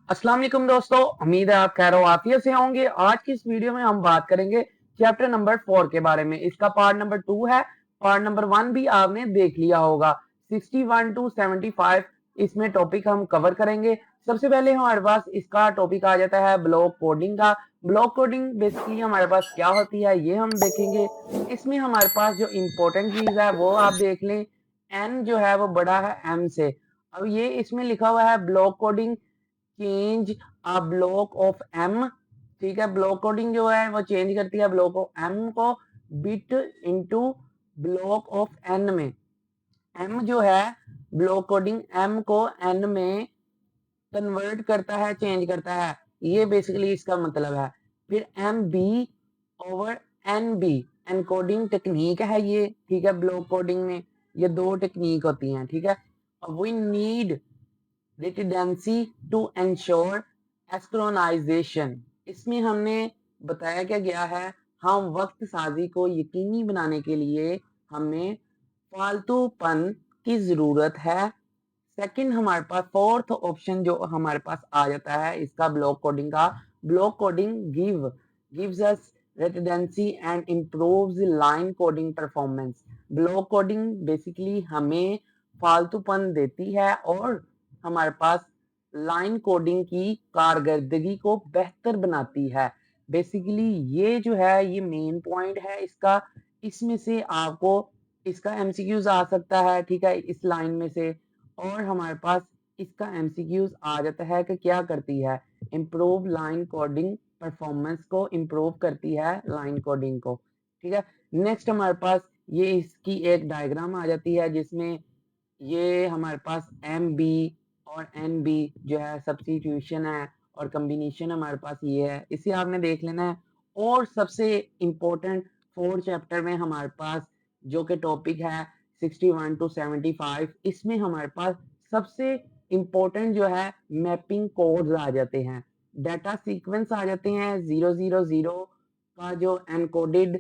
अस्सलाम वालेकुम दोस्तों, उम्मीद है आप खैर आफियत से होंगे। आज की इस वीडियो में हम बात करेंगे चैप्टर नंबर 4 के बारे में। इसका पार्ट नंबर 2 है। पार्ट नंबर 1 भी आपने देख लिया होगा। 61 टू 75 इसमें टॉपिक हम कवर करेंगे। सबसे पहले हमारे पास इसका टॉपिक आ जाता है ब्लॉक कोडिंग का। ब्लॉक कोडिंग बेसिकली हमारे पास क्या होती है ये हम देखेंगे। इसमें हमारे पास जो इम्पोर्टेंट चीज है वो आप देख लें। एन जो है वो बड़ा है एम से। अब ये इसमें लिखा हुआ है block coding change a block of M. ठीक है, ब्लॉक कोडिंग जो है वो चेंज करती है ब्लॉक ऑफ एम को bit into block of N में। एम जो है ब्लॉक कोडिंग एम को एन में कन्वर्ट करता है, चेंज करता है। ये बेसिकली इसका मतलब है। फिर M B over N B encoding technique है ये। ठीक है, ब्लॉक कोडिंग में ये दो टेक्निक होती हैं। ठीक है, we need redundancy to ensure synchronisation. इसमें हमने बताया क्या गया है, हम वक्त साजी को यकीनी बनाने के लिए हमें फालतूपन की जरूरत है। सेकंड हमारे पास फोर्थ ऑप्शन जो हमारे पास आ जाता है इसका ब्लॉक कोडिंग का। Block coding gives us redundancy and improves line coding performance। Block coding basically हमें फालतूपन देती है और हमारे पास लाइन कोडिंग की कारकर्दगी को बेहतर बनाती है। बेसिकली ये जो है ये मेन पॉइंट है इसका। इसमें से आपको इसका एमसीक्यूज आ सकता है। ठीक है, इस लाइन में से। और हमारे पास इसका एमसीक्यूज आ जाता है कि क्या करती है, इम्प्रूव लाइन कोडिंग परफॉर्मेंस को इम्प्रूव करती है लाइन कोडिंग को। ठीक है, नेक्स्ट हमारे पास ये इसकी एक डायग्राम आ जाती है जिसमें ये हमारे पास एम बी और एन बी जो है सब्स्टिट्यूशन है और कम्बिनेशन हमारे पास ये है, इसे आपने देख लेना है। और सबसे इम्पोर्टेंट फोर्थ चैप्टर में हमारे पास जो कि टॉपिक है 61 टू 75, इसमें हमारे पास सबसे इम्पोर्टेंट जो है मैपिंग कोड्स आ जाते हैं, डाटा सीक्वेंस आ जाते हैं। 000 का जो एनकोडेड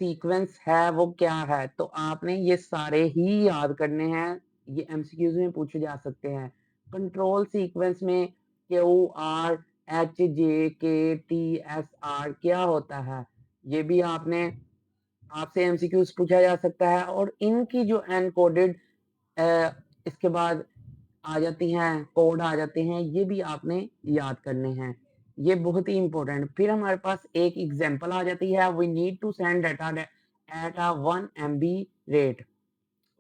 सीक्वेंस है वो क्या है, तो आपने ये सारे ही याद करने हैं। ये एमसीक्यूज में पूछे जा सकते हैं। कंट्रोल सीक्वेंस में क्यू आर एच जे के टी एस आर क्या होता है, ये भी आपने आपसे एमसीक्यूज पूछा जा सकता है। और इनकी जो एनकोडेड इसके बाद आ जाती हैं, कोड आ जाते हैं, ये भी आपने याद करने हैं। ये बहुत ही इंपॉर्टेंट। फिर हमारे पास एक एग्जांपल आ जाती है, we need to send data at a 1 MB rate.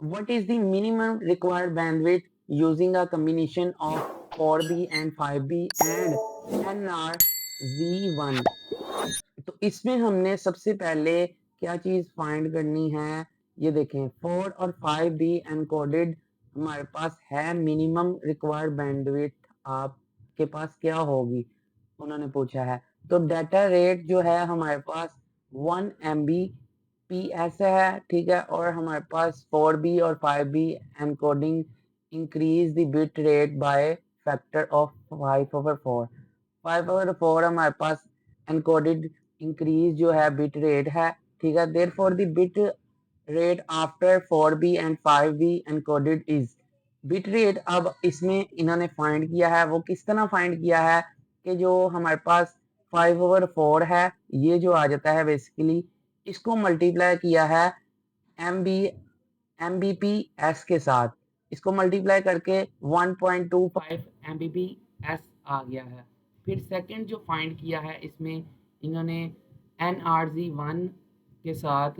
What is the minimum required bandwidth using a combination of 4B and 5B and NRZ1। तो इसमें हमने सबसे पहले क्या चीज फाइंड करनी है, ये देखें 4 और 5B एनकोडेड हमारे पास है। मिनिमम रिक्वायर्ड बैंडविड्थ आपके पास क्या होगी उन्होंने पूछा है। तो डाटा रेट जो है हमारे पास 1 Mbps है। ठीक है, और हमारे पास 4B और 5B encoding increase the bit rate by factor of 5/4। 5/4 हमारे पास एनकोडेड इंक्रीज जो है बिट रेट है। ठीक है, there for the bit rate after 4B and 5B encoded is. Bit rate अब इसमें इन्होंने फाइंड किया है, वो किस तरह फाइंड किया है कि जो हमारे पास 5/4 है ये जो आ जाता है बेसिकली, इसको मल्टीप्लाई किया है एम बी MBPS के साथ। इसको मल्टीप्लाई करके 1.25 MBPS आ गया है। फिर सेकंड जो फाइंड किया है इसमें इन्होंने NRZ1 के साथ,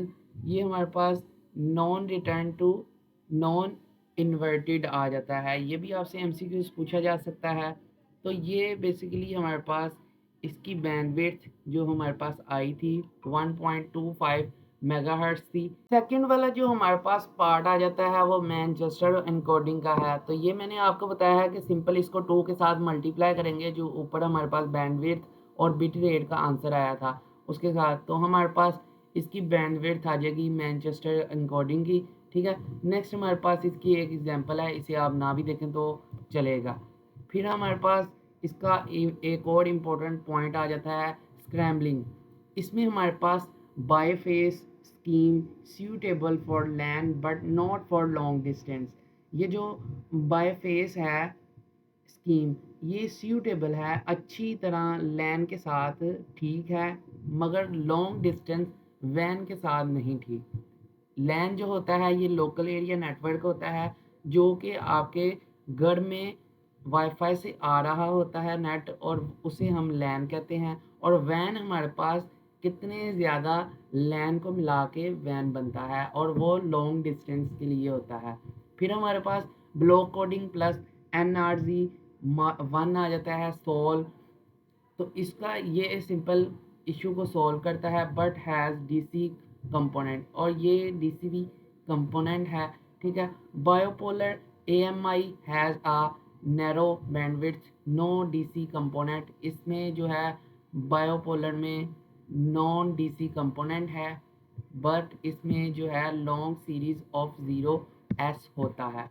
ये हमारे पास non return to non inverted आ जाता है। ये भी आपसे एमसीक्यूज पूछा जा सकता है। तो ये बेसिकली हमारे पास इसकी बैंडविड्थ जो हमारे पास आई थी 1.25 मेगाहर्ट्ज थी। सेकंड वाला जो हमारे पास पार्ट आ जाता है वो मैनचेस्टर एनकोडिंग का है। तो ये मैंने आपको बताया है कि सिंपल इसको 2 के साथ मल्टीप्लाई करेंगे, जो ऊपर हमारे पास बैंडविड्थ और बिट रेट का आंसर आया था उसके साथ, तो हमारे पास इसकी बैंडविड्थ आ जाएगी मैनचेस्टर एनकोडिंग की। ठीक है, नेक्स्ट हमारे पास इसकी एक एग्जांपल है, इसे आप ना भी देखें तो चलेगा। फिर हमारे पास इसका एक और इम्पोर्टेंट पॉइंट आ जाता है स्क्रैम्बलिंग। इसमें हमारे पास biphase scheme suitable for land but not for long distance. ये जो बाईफेस है स्कीम ये सूटेबल है, अच्छी तरह लैन के साथ ठीक है, मगर लॉन्ग डिस्टेंस वैन के साथ नहीं ठीक। लैन जो होता है ये लोकल एरिया नेटवर्क होता है, जो कि आपके घर में वाईफाई से आ रहा होता है नेट, और उसे हम लैन कहते हैं। और वैन हमारे पास कितने ज़्यादा लैन को मिला के वैन बनता है, और वो लॉन्ग डिस्टेंस के लिए होता है। फिर हमारे पास ब्लॉक कोडिंग प्लस NRZ 1 आ जाता है सोल्व। तो इसका ये सिंपल इशू को सॉल्व करता है, बट हैज़ डीसी कंपोनेंट, और ये डीसीबी कंपोनेंट है, ठीक है। Bipolar AMI has a narrow bandwidth, no DC component. इसमें जो है बायोपोलर में नॉन डीसी कंपोनेंट है, बट इसमें जो है लॉन्ग सीरीज ऑफ 0s होता है,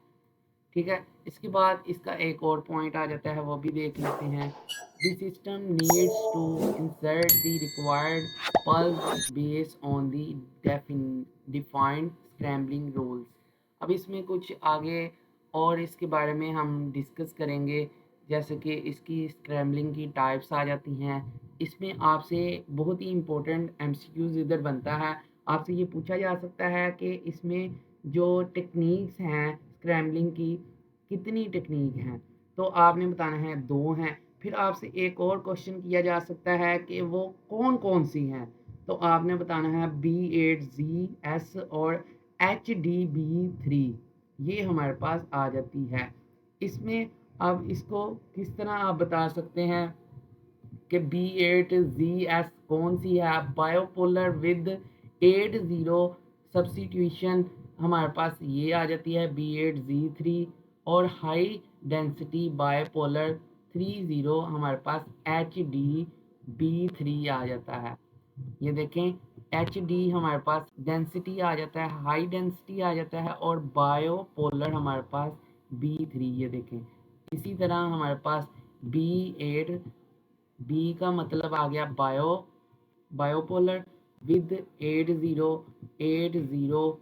ठीक है। इसके बाद इसका एक और पॉइंट आ जाता है, वो भी देख लेते हैं। The system needs to insert the required pulse based on the defined scrambling rules. अब इसमें कुछ आगे और इसके बारे में हम डिस्कस करेंगे, जैसे कि इसकी स्क्रैम्बलिंग की टाइप्स आ जाती हैं। इसमें आपसे बहुत ही इम्पोर्टेंट MCQs इधर बनता है। आपसे ये पूछा जा सकता है कि इसमें जो टेक्निक्स हैं स्क्रैम्बलिंग की, कितनी टेक्निक हैं, तो आपने बताना है 2 हैं। फिर आपसे एक और क्वेश्चन किया जा सकता है कि वो कौन कौन सी हैं, तो आपने बताना है B8ZS और HDB3, ये हमारे पास आ जाती है। इसमें अब इसको किस तरह आप बता सकते हैं कि B8ZS कौन सी है। बायोपोलर विद 80 सब्स्टिट्यूशन हमारे पास ये आ जाती है B8Z3, और हाई डेंसिटी बायोपोलर 30 हमारे पास HDB3 आ जाता है। ये देखें, HD हमारे पास डेंसिटी आ जाता है, हाई डेंसिटी आ जाता है, और बायोपोलर हमारे पास B3, ये देखें। इसी तरह हमारे पास B8, बी का मतलब आ गया बायोपोलर विद 80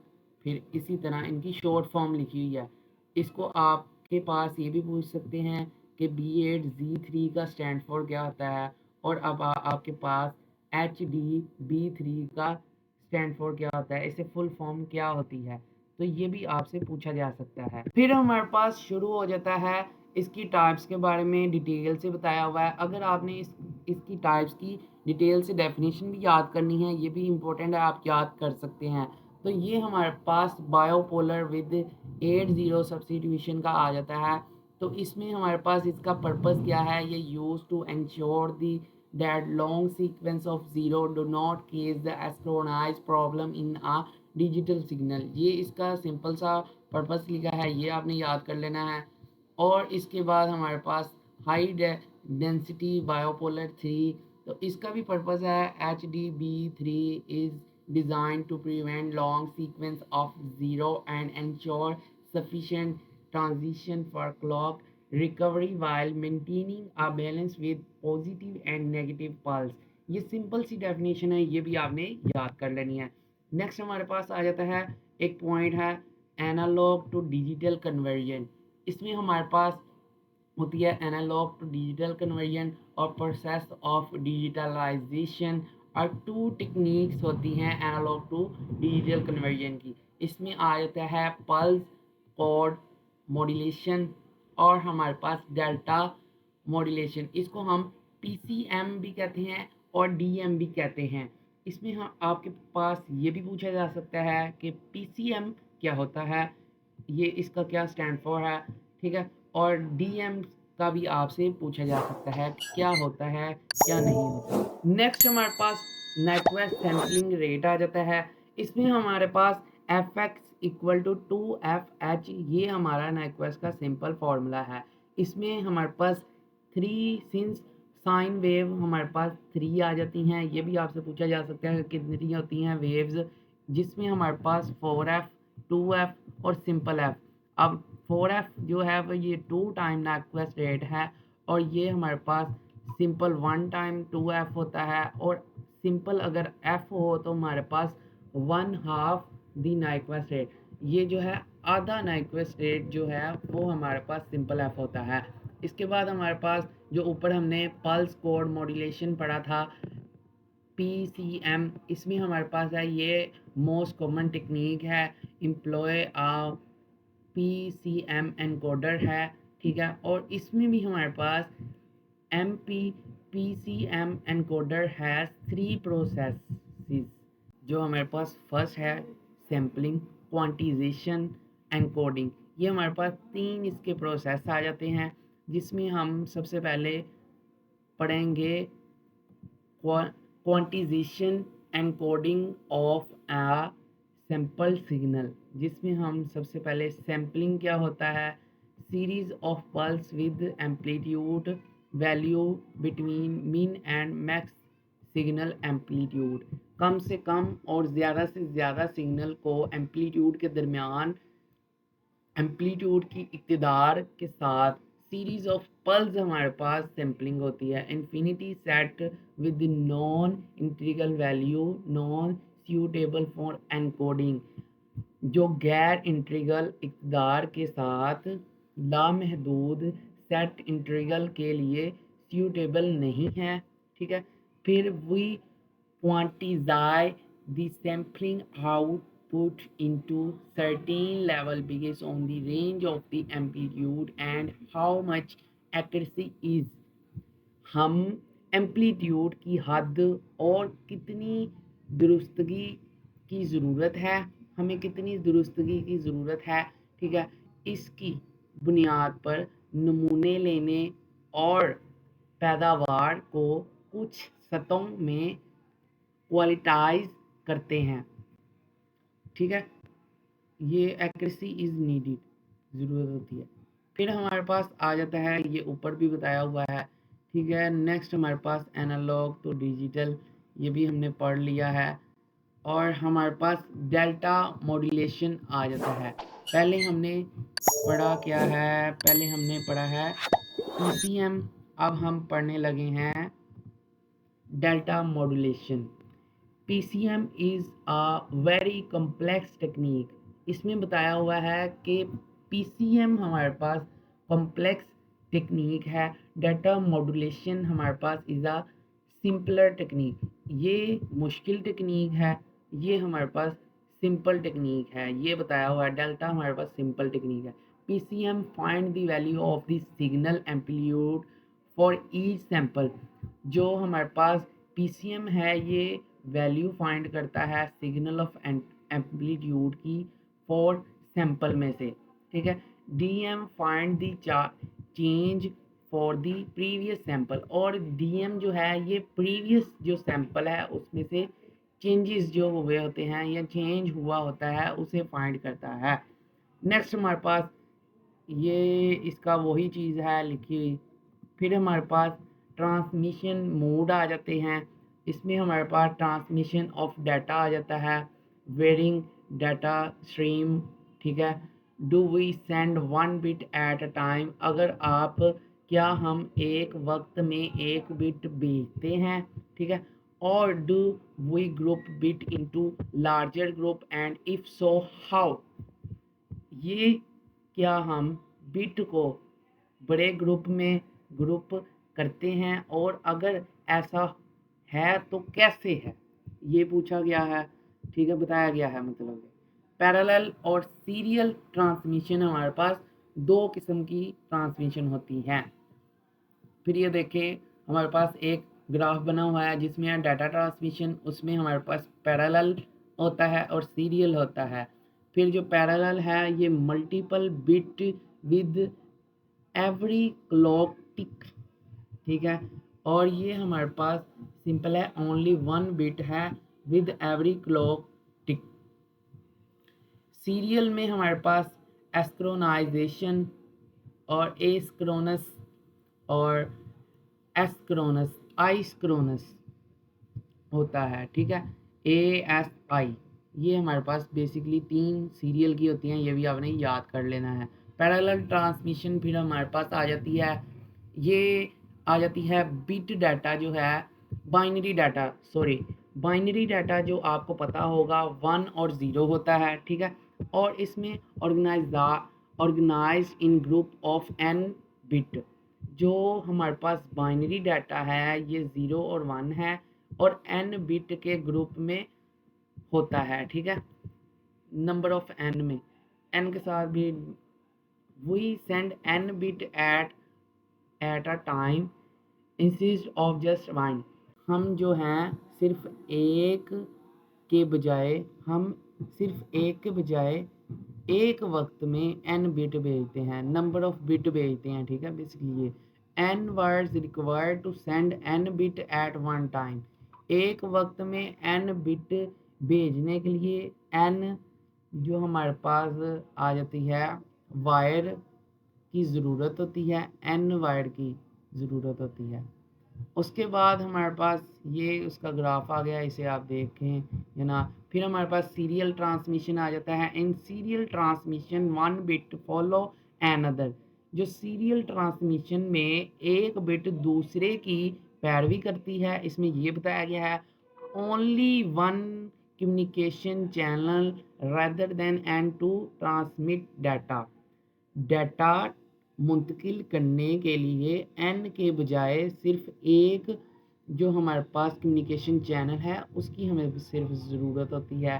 फिर इसी तरह इनकी शॉर्ट फॉर्म लिखी हुई है। इसको आपके पास ये भी पूछ सकते हैं कि B8Z3 का स्टैंड फॉर क्या होता है, और अब आपके पास HDB3 का स्टैंड फॉर क्या होता है, इसे फुल फॉर्म क्या होती है, तो ये भी आपसे पूछा जा सकता है। फिर हमारे पास शुरू हो जाता है इसकी टाइप्स के बारे में डिटेल से बताया हुआ है। अगर आपने इसकी टाइप्स की डिटेल से डेफिनेशन भी याद करनी है, ये भी इम्पोर्टेंट है, आप याद कर सकते हैं। तो ये हमारे पास बायोपोलर विद 80 सब्स्टिट्यूशन का आ जाता है। तो इसमें हमारे पास इसका पर्पस क्या है, ये use to ensure the that long sequence of zero do not cause the asynchronous problem in a digital signal। ये इसका सिंपल सा पर्पस लिखा है, ये आपने याद कर लेना है। और इसके बाद हमारे पास हाई डेंसिटी बायोपोलर 3, तो इसका भी पर्पस है HDB3 is design to prevent long sequence of zero and ensure sufficient transition for clock recovery while maintaining a balance with positive and negative pulse। ये सिंपल सी डेफिनेशन है, ये भी आपने याद कर लेनी है। नेक्स्ट हमारे पास आ जाता है एक पॉइंट है एनालॉग टू डिजिटल कन्वर्जन। इसमें हमारे पास होती है एनालॉग टू डिजिटल कन्वर्जन और प्रोसेस ऑफ डिजिटलाइजेशन, और 2 टेक्निक्स होती हैं एनालॉग टू डिजिटल कन्वर्जन की। इसमें आ जाता है पल्स कोड मॉड्यूलेशन, और हमारे पास डेल्टा मॉड्यूलेशन। इसको हम PCM भी कहते हैं और DM भी कहते हैं। इसमें हम आपके पास ये भी पूछा जा सकता है कि PCM क्या होता है, ये इसका क्या स्टैंड फॉर है, ठीक है। और DM का भी आपसे पूछा जा सकता है क्या होता है क्या नहीं होता। नेक्स्ट हमारे पास नाइक्वेस्ट सैम्पलिंग रेट आ जाता है। इसमें हमारे पास fx इक्वल टू 2fh, ये हमारा नाइक्वेस्ट का सिंपल फॉर्मूला है। इसमें हमारे पास 3 सिंस साइन वेव हमारे पास 3 आ जाती हैं। ये भी आपसे पूछा जा सकता है कितनी होती हैं वेव्स, जिसमें हमारे पास 4f 2f और सिंपल f। अब 4f जो है वो ये 2 टाइम नाइक्वेस्ट रेट है, और ये हमारे पास सिंपल 1 टाइम 2f होता है, और सिंपल अगर f हो तो हमारे पास 1/2 दी नाइक्वेस्ट रेट। ये जो है आधा नाइक्वेस्ट रेट जो है वो हमारे पास सिंपल f होता है। इसके बाद हमारे पास जो ऊपर हमने पल्स कोड मॉड्यूलेशन पढ़ा था PCM, इसमें हमारे पास है ये मोस्ट कॉमन टेक्निक है, एम्प्लॉय PCM एनकोडर है, ठीक है। और इसमें भी हमारे पास MP PCM encoder has 3 processes. जो हमारे पास फर्स्ट है सैम्पलिंग, क्वांटिजेशन, एनकोडिंग। ये हमारे पास 3 इसके प्रोसेस आ जाते हैं, जिसमें हम सबसे पहले पढ़ेंगे quantisation encoding of a sample signal, जिसमें हम सबसे पहले सैम्पलिंग क्या होता है, series of pulse with amplitude value between mean and max signal amplitude. कम से कम और ज़्यादा से ज़्यादा सिग्नल को एम्पलीट्यूड के दरमियान एम्पलीट्यूड की इक़्तिदार के साथ सीरीज ऑफ पल्स हमारे पास सैम्पलिंग होती है। Infinity set with non integral value non suitable for encoding, जो गैर इंटीग्रल इक़्तिदार के साथ लामहदूद सेट इंटीग्रल के लिए सूटेबल नहीं है, ठीक है। फिर we quantify the sampling output into certain level based on the range of the amplitude and how much accuracy is। हम एम्पलीट्यूड की हद और कितनी दुरुस्तगी की ज़रूरत है, हमें कितनी दुरुस्तगी की ज़रूरत है, ठीक है, इसकी बुनियाद पर नमूने लेने और पैदावार को कुछ सतहों में क्वालिटाइज करते हैं, ठीक है। ये एक्यूरेसी इज़ नीडेड, ज़रूरत होती है। फिर हमारे पास आ जाता है, ये ऊपर भी बताया हुआ है, ठीक है। नेक्स्ट हमारे पास एनालॉग टू डिजिटल, ये भी हमने पढ़ लिया है। और हमारे पास डेल्टा मॉड्यूलेशन आ जाता है। पहले हमने पढ़ा क्या है, पहले हमने पढ़ा है PCM, अब हम पढ़ने लगे हैं delta modulation. PCM is a very complex technique. इसमें बताया हुआ है कि PCM हमारे पास कॉम्प्लेक्स टेक्निक है, डाटा मॉड्यूलेशन हमारे पास इज़ अ सिंपलर टेक्निक। ये मुश्किल टेक्निक है, ये हमारे पास सिंपल टेक्निक है, ये बताया हुआ है। डेल्टा हमारे पास सिंपल टेक्निक है। PCM find the value of the signal amplitude for each sample. जो हमारे पास PCM है, ये वैल्यू फाइंड करता है सिग्नल ऑफ एम्पलीट्यूड की फॉर सैंपल में से, ठीक है। DM find the change for the previous sample, और DM जो है ये प्रीवियस जो सैंपल है उसमें से चेंजेस जो हुए होते हैं या चेंज हुआ होता है उसे फाइंड करता है। नेक्स्ट हमारे पास ये इसका वही चीज़ है लिखी हुई। फिर हमारे पास ट्रांसमिशन मोड आ जाते हैं, इसमें हमारे पास ट्रांसमिशन ऑफ डाटा आ जाता है, वेरिंग डाटा स्ट्रीम, ठीक है। Do we send 1 bit at a time, अगर आप क्या हम एक वक्त में एक बिट भेजते हैं, ठीक है। और do we group bit into larger group and if so how, ये क्या हम बिट को बड़े ग्रुप में ग्रुप करते हैं, और अगर ऐसा है तो कैसे है, ये पूछा गया है, ठीक है, बताया गया है। मतलब पैरेलल और सीरियल ट्रांसमिशन हमारे पास 2 किस्म की ट्रांसमिशन होती हैं। फिर ये देखें, हमारे पास एक ग्राफ बना हुआ है जिसमें है डाटा ट्रांसमिशन, उसमें हमारे पास पैरेलल होता है और सीरियल होता है। फिर जो पैरेलल है ये multiple bit with every clock टिक, ठीक है। और ये हमारे पास सिंपल है, ओनली 1 बिट है with every clock tick. Serial में हमारे पास एस्क्रोनाइजेशन और एस्क्रोनस और एस्क्रोनस आइस्क्रोनस होता है, ठीक है। ASI, ये हमारे पास बेसिकली 3 सीरियल की होती हैं, ये भी आपने याद कर लेना है। पैरेलल ट्रांसमिशन फिर हमारे पास आ जाती है, ये आ जाती है बिट डाटा जो है, बाइनरी डाटा, बाइनरी डाटा जो आपको पता होगा 1 और 0 होता है, ठीक है। और इसमें organise in group of n bit, जो हमारे पास बाइनरी डाटा है ये 0 और 1 है और n बिट के ग्रुप में होता है, ठीक है, नंबर ऑफ n में, n के साथ भी we send n bit at a time instead of just one. हम जो हैं सिर्फ एक के बजाय हम सिर्फ एक के बजाय एक वक्त में n बिट भेजते हैं, नंबर ऑफ बिट भेजते हैं, ठीक है। बेसिकली ये n words required to send n bit at one time, एक वक्त में n बिट भेजने के लिए n जो हमारे पास आ जाती है वायर की ज़रूरत होती है, n वायर की ज़रूरत होती है। उसके बाद हमारे पास ये उसका ग्राफ आ गया, इसे आप देखें है ना। फिर हमारे पास सीरियल ट्रांसमिशन आ जाता है। In serial transmission one bit follow another, जो सीरियल ट्रांसमिशन में एक बिट दूसरे की पैरवी करती है। इसमें ये बताया गया है only one communication channel rather than n to transmit data. Data मुंतकिल करने के लिए n के बजाय सिर्फ एक जो हमारे पास कम्युनिकेशन चैनल है उसकी हमें सिर्फ ज़रूरत होती है।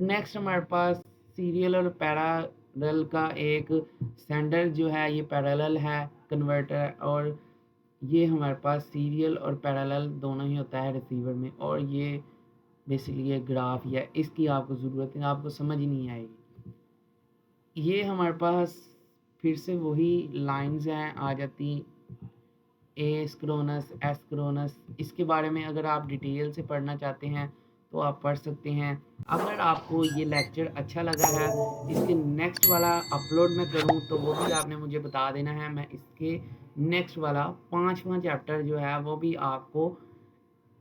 नेक्स्ट हमारे पास सीरियल और पैरेलल का एक सेंडर जो है ये पैरेलल है कन्वर्टर, और ये हमारे पास सीरियल और पैरेलल दोनों ही होता है रिसीवर में। और ये बेसिकली ये ग्राफ है, इसकी आपको ज़रूरत है, आपको समझ ही नहीं आएगी। ये हमारे पास फिर से वही लाइंस हैं आ जाती, एस्क्रोनस एस्क्रोनस। इसके बारे में अगर आप डिटेल से पढ़ना चाहते हैं तो आप पढ़ सकते हैं। अगर आपको ये लेक्चर अच्छा लगा है, इसके नेक्स्ट वाला अपलोड मैं करूँ तो वो भी आपने मुझे बता देना है। मैं इसके नेक्स्ट वाला 5वां चैप्टर जो है वो भी आपको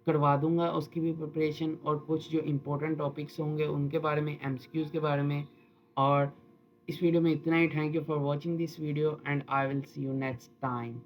करवा दूंगा, उसकी भी प्रिपरेशन, और कुछ जो इम्पोर्टेंट टॉपिक्स होंगे उनके बारे में, एमसीक्यूज़ के बारे में। और इस वीडियो में इतना ही। Thank you for watching this video and I will see you next time.